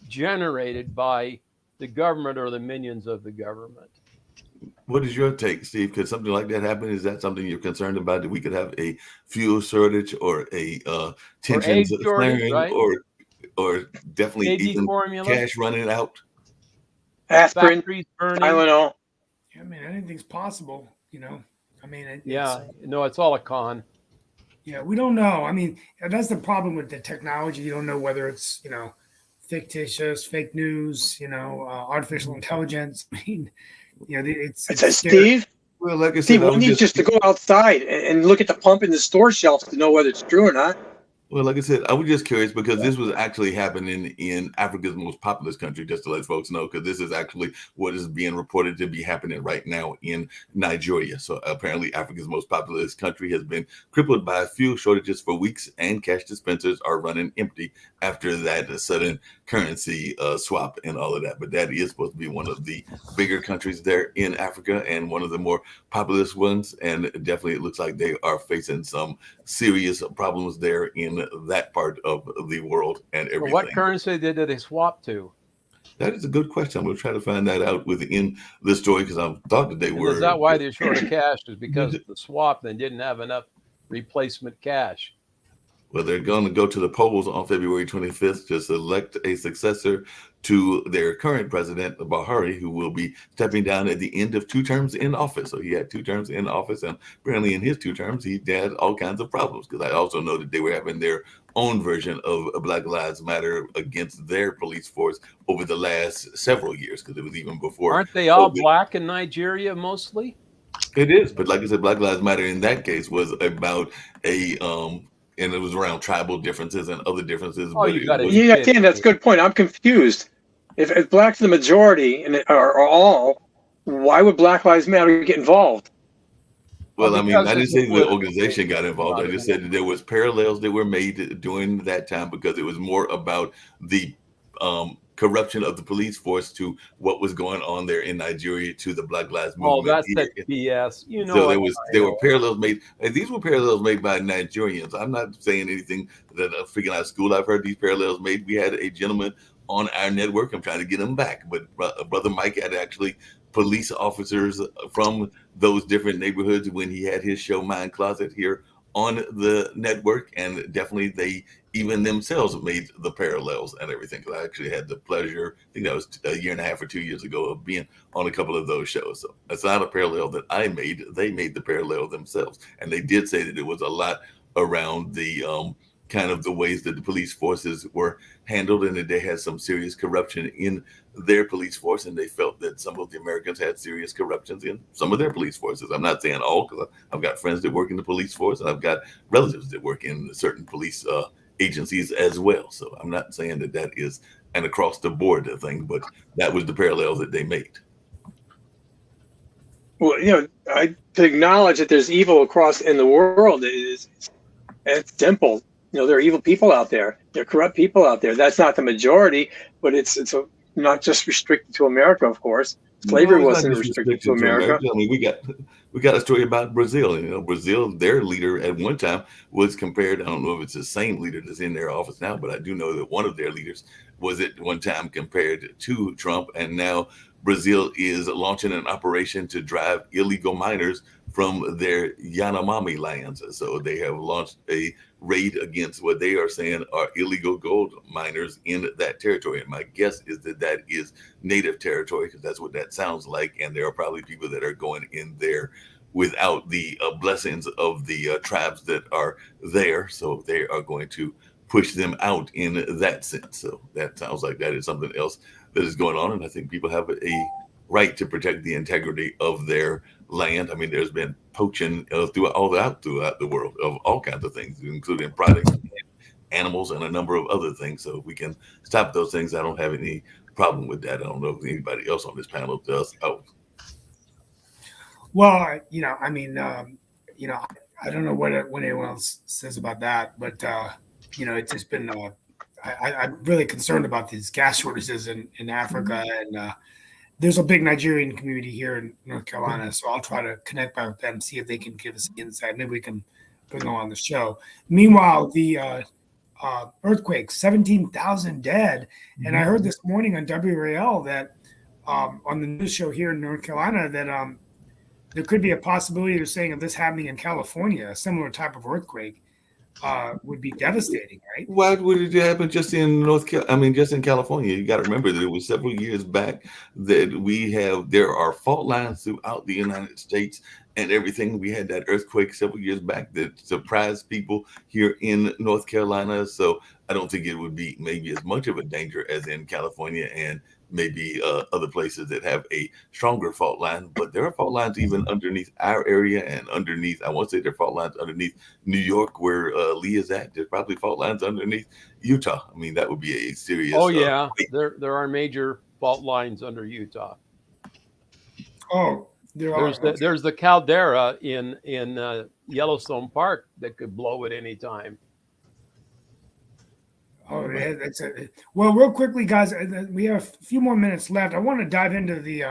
generated by the government or the minions of the government. What is your take, Steve? Could something like that happen? Is that something you're concerned about, that we could have a fuel shortage or a tensions flaring, right? or definitely even cash running out? Aspirin, Tylenol. I mean, anything's possible, you know. I mean, it's all a con. Yeah, we don't know. I mean, that's the problem with the technology. You don't know whether it's, you know, fictitious, fake news, you know, artificial intelligence. I mean, you know, it's Steve. Well, like I said, Steve, one needs just to go outside and look at the pump in the store shelves to know whether it's true or not. Well, like I said, I was just curious because this was actually happening in Africa's most populous country, just to let folks know, because this is actually what is being reported to be happening right now in Nigeria. So apparently Africa's most populous country has been crippled by fuel shortages for weeks, and cash dispensers are running empty after that sudden currency swap and all of that. But that is supposed to be one of the bigger countries there in Africa and one of the more populous ones. And definitely it looks like they are facing some serious problems there in that part of the world and everything. What currency did they swap to? That is a good question. I'm going to try to find that out within the story, because I thought that they were. Is that why they're short of cash? Is because of the swap, they didn't have enough replacement cash. Well, they're going to go to the polls on February 25th to select a successor to their current president, Buhari, who will be stepping down at the end of 2 terms in office. So he had 2 terms in office, and apparently in his 2 terms, he had all kinds of problems, because I also know that they were having their own version of Black Lives Matter against their police force over the last several years, because it was even before. Aren't they all black in Nigeria mostly? It is, but like I said, Black Lives Matter in that case was about and it was around tribal differences and other differences. Ken, that's a good point. I'm confused. If blacks are the majority and are all, why would Black Lives Matter get involved? Well, I mean, I didn't say the organization got involved. I just said that there was parallels that were made during that time, because it was more about the corruption of the police force to what was going on there in Nigeria to the Black Lives Movement. Oh, that's that BS. You know, so there were parallels made. And these were parallels made by Nigerians. I'm not saying anything that I'm freaking out of school. I've heard these parallels made. We had a gentleman on our network. I'm trying to get him back, but Brother Mike had actually police officers from those different neighborhoods when he had his show Mind Closet here on the network, and definitely they even themselves made the parallels and everything. 'Cause I actually had the pleasure, I think that was a year and a half or 2 years ago, of being on a couple of those shows. So it's not a parallel that I made. They made the parallel themselves. And they did say that it was a lot around the kind of the ways that the police forces were handled, and that they had some serious corruption in their police force, and they felt that some of the Americans had serious corruptions in some of their police forces. I'm not saying all, because I've got friends that work in the police force, and I've got relatives that work in certain police agencies as well. So I'm not saying that that is an across the board thing, but that was the parallel that they made. Well, to acknowledge that there's evil across in the world it's simple. There are evil people out there. There are corrupt people out there. That's not the majority, but it's not just restricted to America, of course. Slavery wasn't restricted to America. I mean, we got a story about Brazil. Brazil, their leader at one time was compared. I don't know if it's the same leader that's in their office now, but I do know that one of their leaders was at one time compared to Trump, and now Brazil is launching an operation to drive illegal miners from their Yanomami lands. So they have launched a raid against what they are saying are illegal gold miners in that territory. And my guess is that that is native territory, because that's what that sounds like. And there are probably people that are going in there without the blessings of the tribes that are there. So they are going to push them out in that sense. So that sounds like that is something else that is going on. And I think people have a right to protect the integrity of their land. I mean, there's been poaching throughout the world of all kinds of things, including products, animals, and a number of other things. So if we can stop those things, I don't have any problem with that. I don't know if anybody else on this panel does. Well, I don't know what anyone else says about that, but it's just been. I'm really concerned about these gas shortages in Africa, and there's a big Nigerian community here in North Carolina, so I'll try to connect back with them, see if they can give us insight. Maybe we can bring them on the show. Meanwhile, the earthquake, 17,000 dead, and I heard this morning on WRAL that on the news show here in North Carolina that there could be a possibility of saying of this happening in California, a similar type of earthquake. Would be devastating, right? Why would it happen just in just in California? You got to remember that it was several years back that there are fault lines throughout the United States and everything. We had that earthquake several years back that surprised people here in North Carolina. So I don't think it would be maybe as much of a danger as in California and maybe other places that have a stronger fault line. But there are fault lines even underneath our area and underneath, I won't say there are fault lines underneath New York where Lee is at. There's probably fault lines underneath Utah. I mean, that would be a serious. Oh, yeah. There are major fault lines under Utah. Oh, there's the caldera in Yellowstone Park that could blow at any time. Oh, yeah, well, real quickly, guys, we have a few more minutes left. I want to dive into the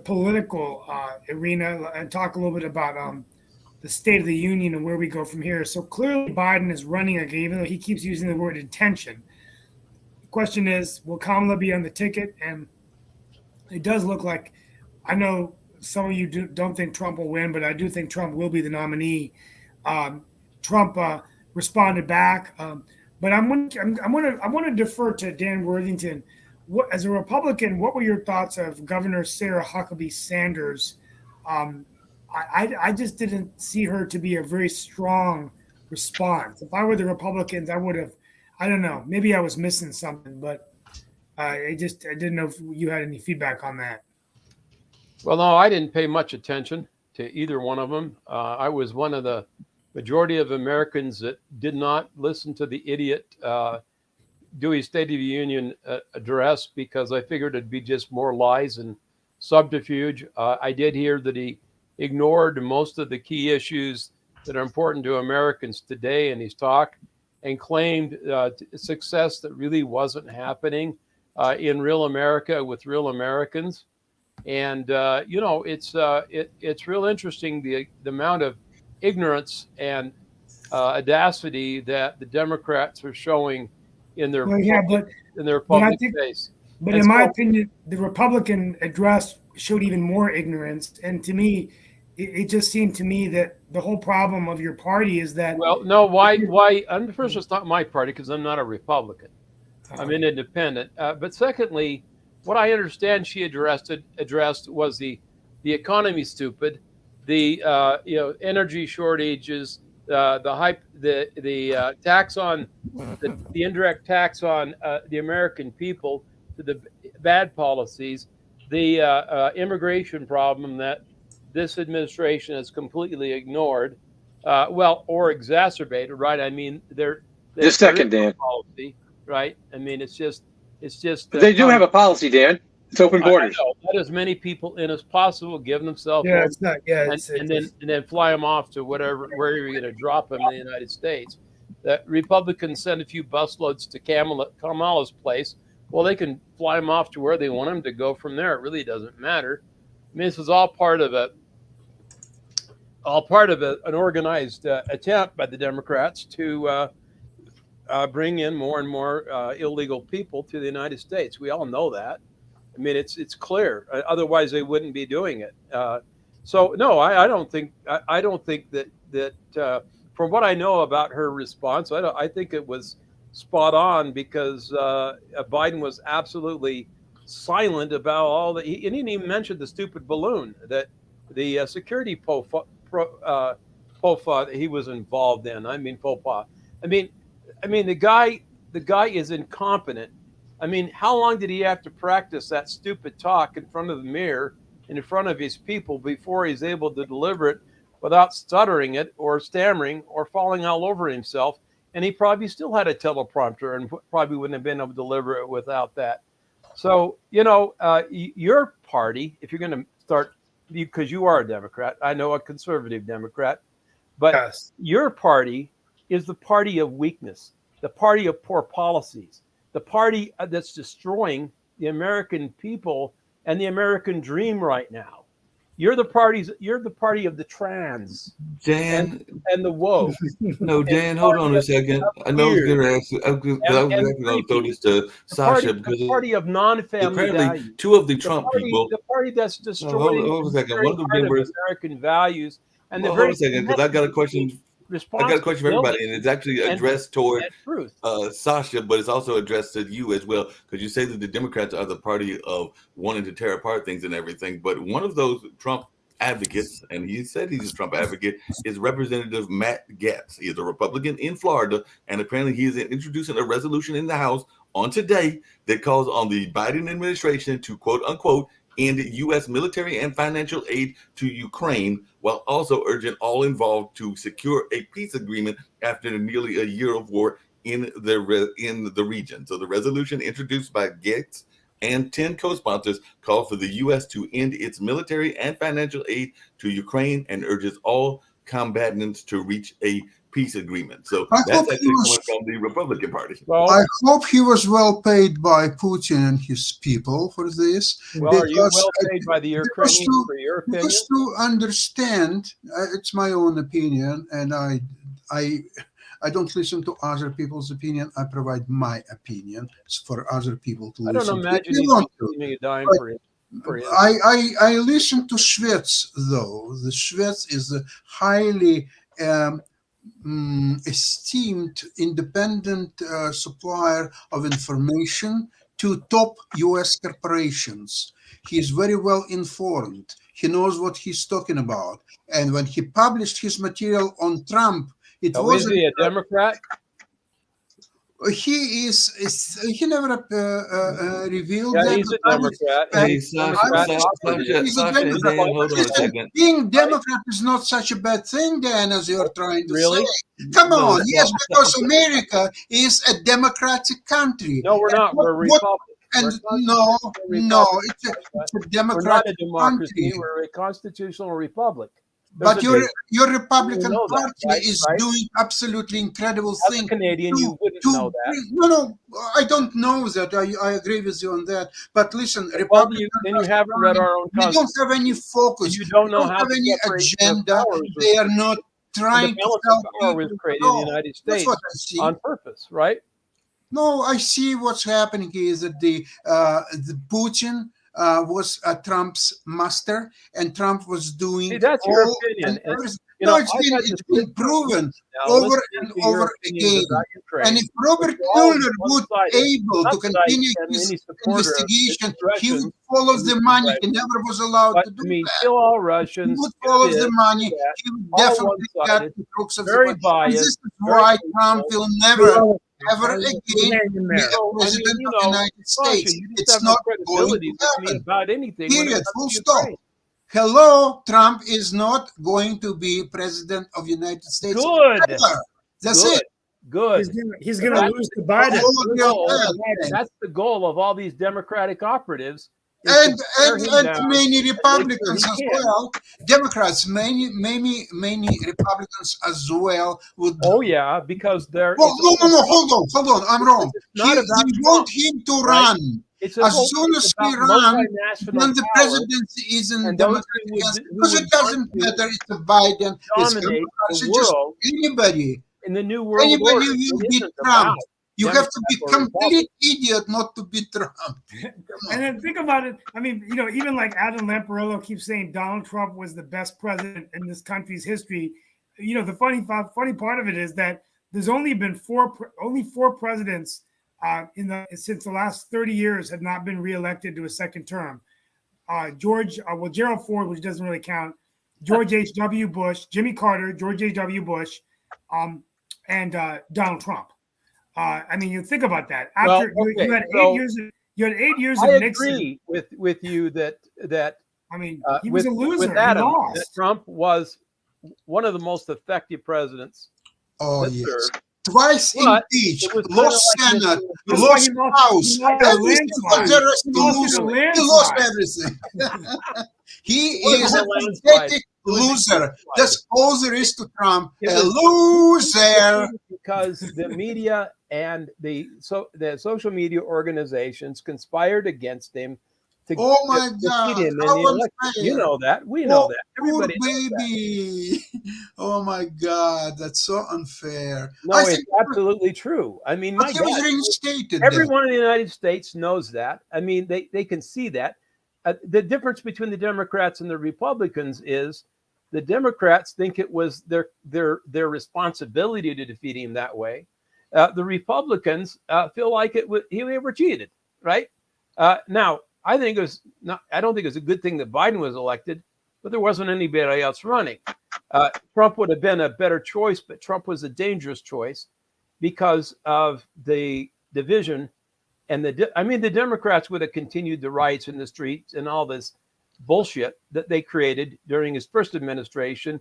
political arena and talk a little bit about the State of the Union and where we go from here. So clearly Biden is running again, even though he keeps using the word intention. The question is, will Kamala be on the ticket? And it does look like, I know some of you don't think Trump will win, but I do think Trump will be the nominee. Trump responded back. But I want to defer to Dan Worthington. As a Republican, what were your thoughts of Governor Sarah Huckabee Sanders? I just didn't see her to be a very strong response. If I were the Republicans, I would have. I don't know. Maybe I was missing something, but I didn't know if you had any feedback on that. Well, no, I didn't pay much attention to either one of them. I was one of the majority of Americans that did not listen to the idiot Dewey State of the Union address because I figured it'd be just more lies and subterfuge. I did hear that he ignored most of the key issues that are important to Americans today in his talk and claimed success that really wasn't happening in real America with real Americans. And, it's real interesting, the amount of ignorance and audacity that the Democrats are showing in their public space. But in my opinion, the Republican address showed even more ignorance. And to me, it just seemed to me that the whole problem of your party is that Well, no, why? First, it's not my party because I'm not a Republican. I'm an independent. But secondly, what I understand she addressed was the economy stupid, the energy shortages, the tax on the indirect tax on the American people, the bad policies, the immigration problem that this administration has completely ignored, or exacerbated. Right? I mean, they're Just second, Dan. policy. Right? I mean, it's just. But they do have a policy, Dan. It's open borders. I know. Let as many people in as possible, give themselves, yeah, it's not, yeah, and then fly them off to wherever you're going to drop them in the United States. The Republicans send a few busloads to Kamala's place. Well, they can fly them off to where they want them to go from there. It really doesn't matter. I mean, this was all part of an organized attempt by the Democrats to bring in more and more illegal people to the United States. We all know that. I mean, it's clear. Otherwise, they wouldn't be doing it. So no, I don't think that from what I know about her response, I think it was spot on because Biden was absolutely silent about all that. He didn't even mention the stupid balloon that the security POFA that he was involved in. I mean, FOPA. I mean, the guy is incompetent. I mean, how long did he have to practice that stupid talk in front of the mirror and in front of his people before he's able to deliver it without stuttering it or stammering or falling all over himself? And he probably still had a teleprompter and probably wouldn't have been able to deliver it without that. So, your party, if you're going to start, because you are a Democrat, I know a conservative Democrat, but yes. Your party is the party of weakness, the party of poor policies, the party that's destroying the American people and the American dream right now. You're the party of the trans, Dan, and the woke. no, Dan, hold on a second. I know I was going to ask you. I was actually going to throw this to Sasha because the party of non-family apparently values. two of the Trump people. The party that's destroying hold a second. One of the members, American values, and hold a second, because I got a question. I got a question for everybody, and it's actually addressed toward Sasha, but it's also addressed to you as well, because you say that the Democrats are the party of wanting to tear apart things and everything. But one of those Trump advocates, and he said he's a Trump advocate, is Representative Matt Gaetz. He is a Republican in Florida, and apparently he is introducing a resolution in the House on today that calls on the Biden administration to, quote unquote, end U.S. military and financial aid to Ukraine, while also urging all involved to secure a peace agreement after nearly a year of war in the region. So the resolution introduced by Gaetz and 10 co-sponsors called for the U.S. to end its military and financial aid to Ukraine and urges all combatants to reach a peace agreement. So that's actually coming from the Republican Party. Well, I hope he was well paid by Putin and his people for this. Well, are you well paid by the Ukrainians for your opinion? Because to understand, it's my own opinion, and I don't listen to other people's opinion. I provide my opinion for other people to listen to. I don't imagine you giving a dime for it. I listen to Shvets, though. The Shvets is a highly esteemed independent supplier of information to top U.S. corporations. He is very well informed. He knows what he's talking about. And when he published his material on Trump, it wasn't. Is he a Democrat? He never revealed that. That he's a Democrat. Hold on a second. Being Democrat is not such a bad thing, Dan, as you're trying to really? say. Come on, yes, because America is a democratic country. No, we're not. We're Republican. And no, it's a democratic we're not a democracy. country. We're a constitutional republic. But your Republican Party is doing absolutely incredible things. As a Canadian, you wouldn't know that. No, I don't know that. I agree with you on that. But listen, Republicans. Then you haven't read our own Constitution. They don't have any focus. You don't know how have any agenda. They are not trying to help power was created in the United States That's what I see. on purpose, right? No, I see what's happening is that the Putin was Trump's master, and Trump was doing See, that's your all opinion. and everything. You No, know, it's I've had been this it's been proven Now, over listening and to your over opinions again. about Ukraine, And if Robert which are all Mueller would one-sided. able Not to that I continue am his any supporter of investigation, he expression would follow in the this money. He direction, never was allowed but to do I mean, that. kill all He Russians, would do follow this, the do money. that, He would all definitely get one-sided, the crooks of the very money. And biased, this is very why hateful. Trump will never, ever Hang again in be there. a So, I mean, president you of the know, United Sasha, States. you just It's have no not going credibility to with me happen. about anything when it Period. comes Full to stop. Ukraine. Hello, Trump is not going to be president of the United States Good, ever. That's good, it. good. He's gonna That's lose to the Biden. goal. And That's the goal of all these Democratic operatives. Is to tear him down many and make sure Republicans he as can't. well, Democrats, many Republicans as well would. Oh yeah, because they're. Well, it's no, all- hold on, I'm wrong. It's not about They Trump, want him to right? run. It's As about, soon it's as he about runs, multinational then the power presidency is in and those Democratic who hands, would because it want doesn't to matter. It's a Biden, it's dominate Kamala, the it's just world anybody. in the new world Anybody order. will It beat isn't Trump. about You have to be Democrat or complete idiot not to beat Trump. And then think about it. I mean, you know, even like Adam Lamparello keeps saying Donald Trump was the best president in this country's history. You know, the funny part of it is that there's only been four presidents since the last 30 years have not been reelected to a second term. Gerald Ford, which doesn't really count, George H.W. Bush, Jimmy Carter, George H.W. Bush, and Donald Trump. I mean, you think about that. After you had 8 years, you had 8 years of I Nixon. agree with you that I mean, he was a loser. With Adam, he lost. that Trump was one of the most effective presidents. Oh, that yes. served. Twice But impeached, it was lost kinda like Senate, That's why lost he lost- House, he lost a everything landslide. was there is He to lost lose. in a He lost landslide. everything. He It is wasn't a a landslide. pathetic It was a loser. landslide. That's all there is to Trump. It A was- loser. Because the media and the social media organizations conspired against him to, Oh my to God, defeat him in how the election. unfair. You know that. We know Oh, that. poor Everybody knows that. baby. Oh my God, that's so unfair. No, I it's think absolutely true. I mean, but my he was God, reinstated. everyone in the United States knows that. I mean, they can see that. The difference between the Democrats and the Republicans is the Democrats think it was their responsibility to defeat him that way. The Republicans feel like they were cheated, right? Now, I don't think it was a good thing that Biden was elected, but there wasn't anybody else running. Trump would have been a better choice, but Trump was a dangerous choice because of the division. And the Democrats would have continued the riots in the streets and all this bullshit that they created during his first administration,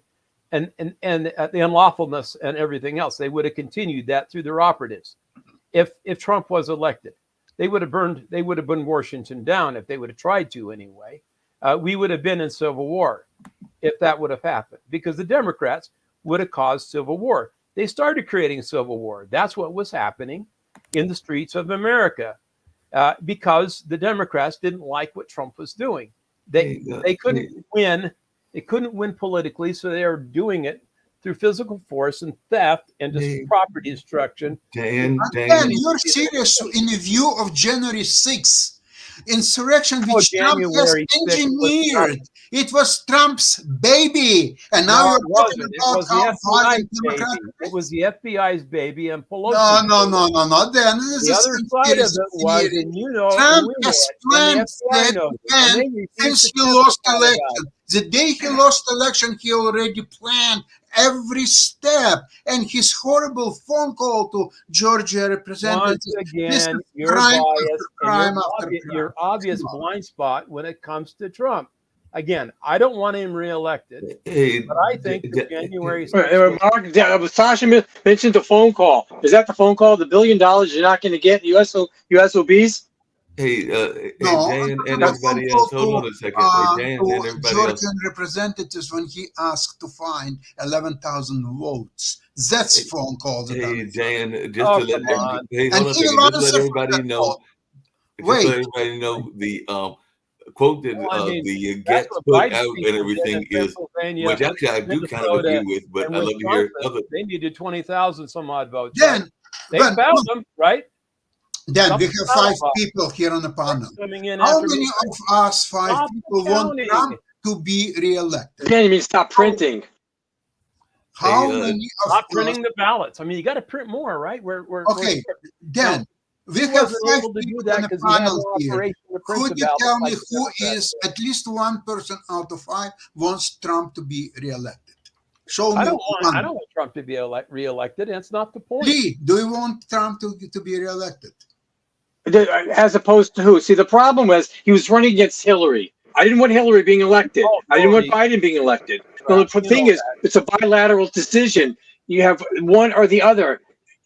and the unlawfulness and everything else. They would have continued that through their operatives. If Trump was elected, they would have burned Washington down if they would have tried to anyway. We would have been in civil war if that would have happened, because the Democrats would have caused civil war. They started creating civil war. That's what was happening in the streets of America, because the Democrats didn't like what Trump was doing. They couldn't win. They couldn't win politically, so they were doing it through physical force and theft and just property destruction. Dan, you're serious in the view of January 6th. Insurrection which Trump has engineered. It was Trump's baby. And now you're talking about how violent Democrats. It was the FBI's baby and Pelosi. No. Dan, the other side of it was, and you know, Trump has planned that since he lost election. The day he lost election, he already planned every step, and his horrible phone call to Georgia representative. Once again, your bias and your obvious blind spot when it comes to Trump. Again, I don't want him reelected, but I think the January. Mark, Sasha mentioned the phone call. Is that the phone call? The $1 billion you're not going to get USOBs? Hey, no, Dan and everybody else, hold on a second. Dan and everybody Georgian else. representatives when he asked to find 11,000 votes. That's phone call. Hey, Dan, hold just to let everybody know. Just to let everybody know the quote that the Gets put out and everything is, which actually I do kind of agree with, but I love to hear other. They needed 20,000 some odd votes. Dan, they found them, right? Dan, we Something have 5 about people here on the panel. coming in How after many me. of us 5 Stop people want counting. Trump to be re-elected? Dan, you mean stop printing? How Hey, many of Stop us? printing the ballots. I mean, you got to print more, right? Okay, Dan, we he have wasn't 5 able to do people that on the because he had panel no here. operation to print Could the you ballots. tell me like the who Democrats is, did. at least one person out of 5 wants Trump to be re-elected? Show me I one. don't want Trump to be re-elected. That's not the point. Lee, do you want Trump to be re-elected? As opposed to who? See, the problem was he was running against Hillary. I didn't want Hillary being elected. Oh, I didn't want no, Biden being elected. No, the you thing know is, it's a bilateral decision. You have one or the other.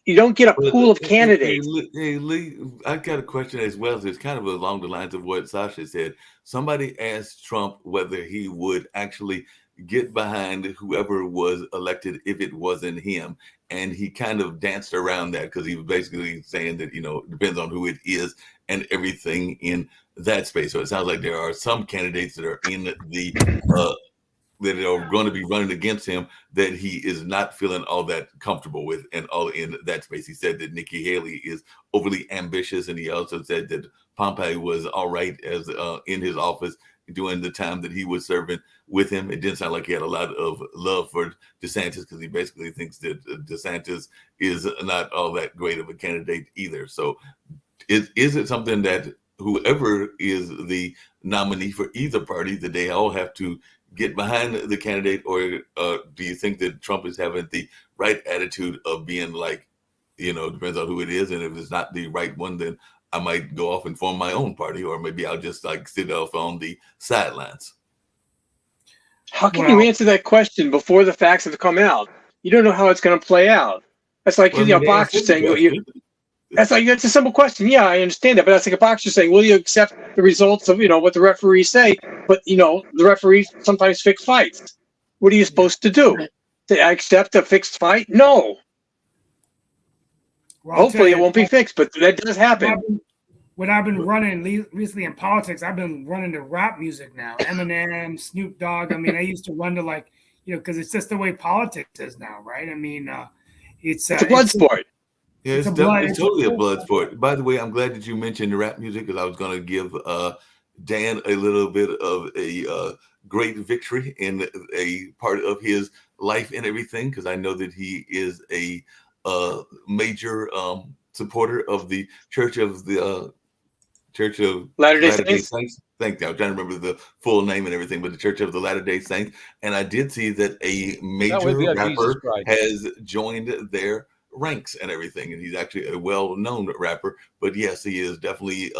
You don't get a but pool of hey, candidates. hey, Lee, I got a question as well. It's kind of along the lines of what Sasha said. Somebody asked Trump whether he would actually get behind whoever was elected if it wasn't him. And he kind of danced around that because he was basically saying that, it depends on who it is and everything in that space. So it sounds like there are some candidates that are in the that are going to be running against him that he is not feeling all that comfortable with and all in that space. He said that Nikki Haley is overly ambitious, and he also said that Pompeo was all right as in his office during the time that he was serving with him. It didn't sound like he had a lot of love for DeSantis because he basically thinks that DeSantis is not all that great of a candidate either. So is it something that whoever is the nominee for either party, that they all have to get behind the candidate, or do you think that Trump is having the right attitude of being like, depends on who it is, and if it's not the right one, then I might go off and form my own party, or maybe I'll just like sit off on the sidelines? How can you answer that question before the facts have come out? You don't know how it's going to play out. That's like a boxer saying, that's a simple question. Yeah, I understand that, but that's like a boxer saying, "Will you accept the results of what the referees say?" But the referees sometimes fix fights. What are you supposed to do? To accept a fixed fight? No. Well, hopefully, it won't be fixed, but that does happen. When I've been running recently in politics, I've been running to rap music now. Eminem, Snoop Dogg. I mean, I used to run to because it's just the way politics is now, right? I mean, it's a blood sport. Yeah, it's totally a blood sport. By the way, I'm glad that you mentioned the rap music because I was going to give Dan a little bit of a great victory in a part of his life and everything, because I know that he is a major supporter of the Church of Latter-day Saints. Thank you. I'm trying to remember the full name and everything, but the Church of the Latter-day Saints. And I did see that a major rapper has joined their ranks and everything, and he's actually a well-known rapper. But yes, he has definitely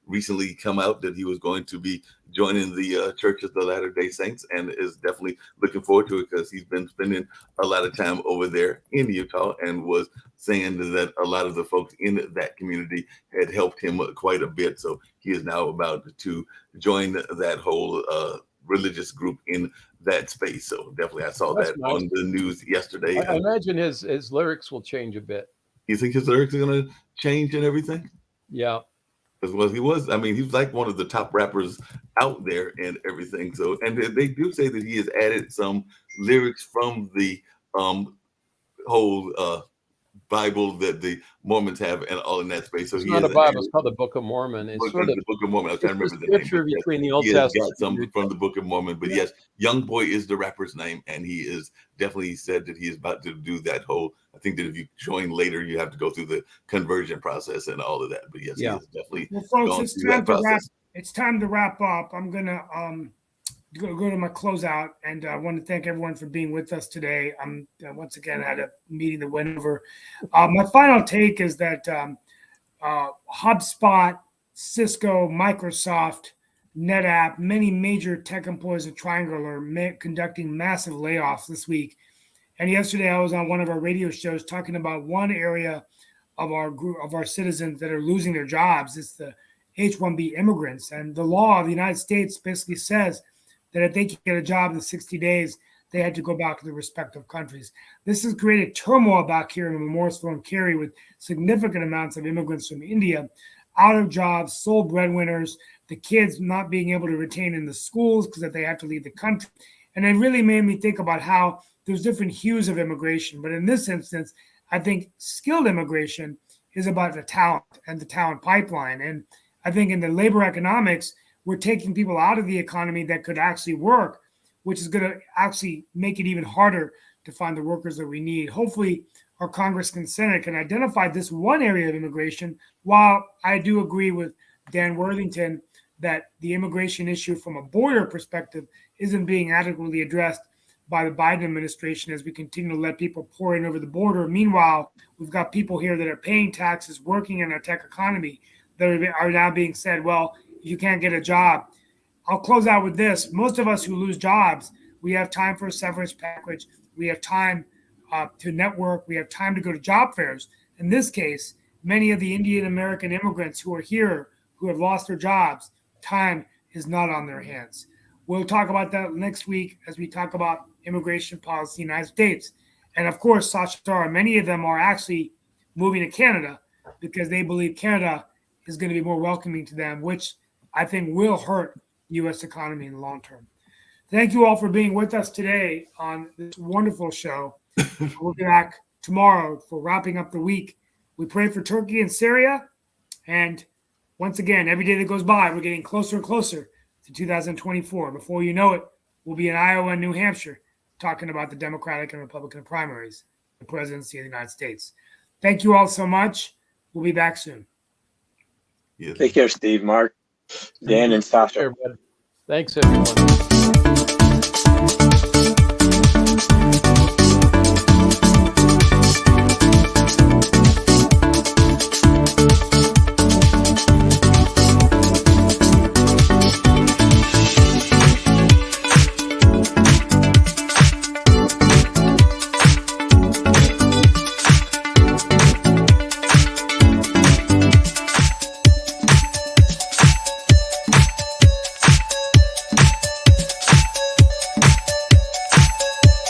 recently come out that he was going to be joining the Church of the Latter-day Saints, and is definitely looking forward to it because he's been spending a lot of time over there in Utah, and was saying that a lot of the folks in that community had helped him quite a bit. So he is now about to join that whole religious group in that space. So definitely I saw that on the news yesterday. I imagine his lyrics will change a bit. You think his lyrics are going to change and everything? Yeah. As well, he was like one of the top rappers out there and everything. So, and they do say that he has added some lyrics from the whole Bible that the Mormons have and all in that space. So it's not a Bible; it's called the Book of Mormon. It's sort of the Book of Mormon. I was trying to remember the scripture name. between the Old Testament. Testament. Got some from the Book of Mormon, but yes, Young Boy is the rapper's name, and he is definitely said that he is about to do that whole. I think that if you join later, you have to go through the conversion process and all of that. But yes, he is definitely. Well, folks, it's time to wrap up. I'm gonna go to my closeout, and I want to thank everyone for being with us today. I'm once again had a meeting that went over. My final take is that HubSpot, Cisco, Microsoft, NetApp, many major tech employees at Triangle are conducting massive layoffs this week. And yesterday I was on one of our radio shows talking about one area of our group of our citizens that are losing their jobs. It's the H-1B immigrants. And the law of the United States basically says that if they can get a job in 60 days, they had to go back to their respective countries. This has created turmoil back here in Morrisville and Cary, with significant amounts of immigrants from India out of jobs, sole breadwinners, the kids not being able to retain in the schools because they have to leave the country. And it really made me think about how there's different hues of immigration. But in this instance, I think skilled immigration is about the talent and the talent pipeline. And I think in the labor economics, we're taking people out of the economy that could actually work, which is going to actually make it even harder to find the workers that we need. Hopefully, our Congress and Senate can identify this one area of immigration. While I do agree with Dan Worthington that the immigration issue from a border perspective isn't being adequately addressed by the Biden administration as we continue to let people pour in over the border. Meanwhile, we've got people here that are paying taxes, working in our tech economy, that are now being said, well, you can't get a job. I'll close out with this. Most of us who lose jobs, we have time for a severance package. We have time to network. We have time to go to job fairs. In this case, many of the Indian American immigrants who are here, who have lost their jobs, time is not on their hands. We'll talk about that next week as we talk about immigration policy in the United States. And of course, Sasha Starr, many of them are actually moving to Canada because they believe Canada is going to be more welcoming to them, which I think will hurt the U.S. economy in the long term. Thank you all for being with us today on this wonderful show. We'll be back tomorrow for wrapping up the week. We pray for Turkey and Syria. And once again, every day that goes by, we're getting closer and closer to 2024. Before you know it, we'll be in Iowa and New Hampshire talking about the Democratic and Republican primaries, the presidency of the United States. Thank you all so much. We'll be back soon. Yes. Take care, Steve, Mark, Dan, and Sasha. Everybody. Thanks, everyone.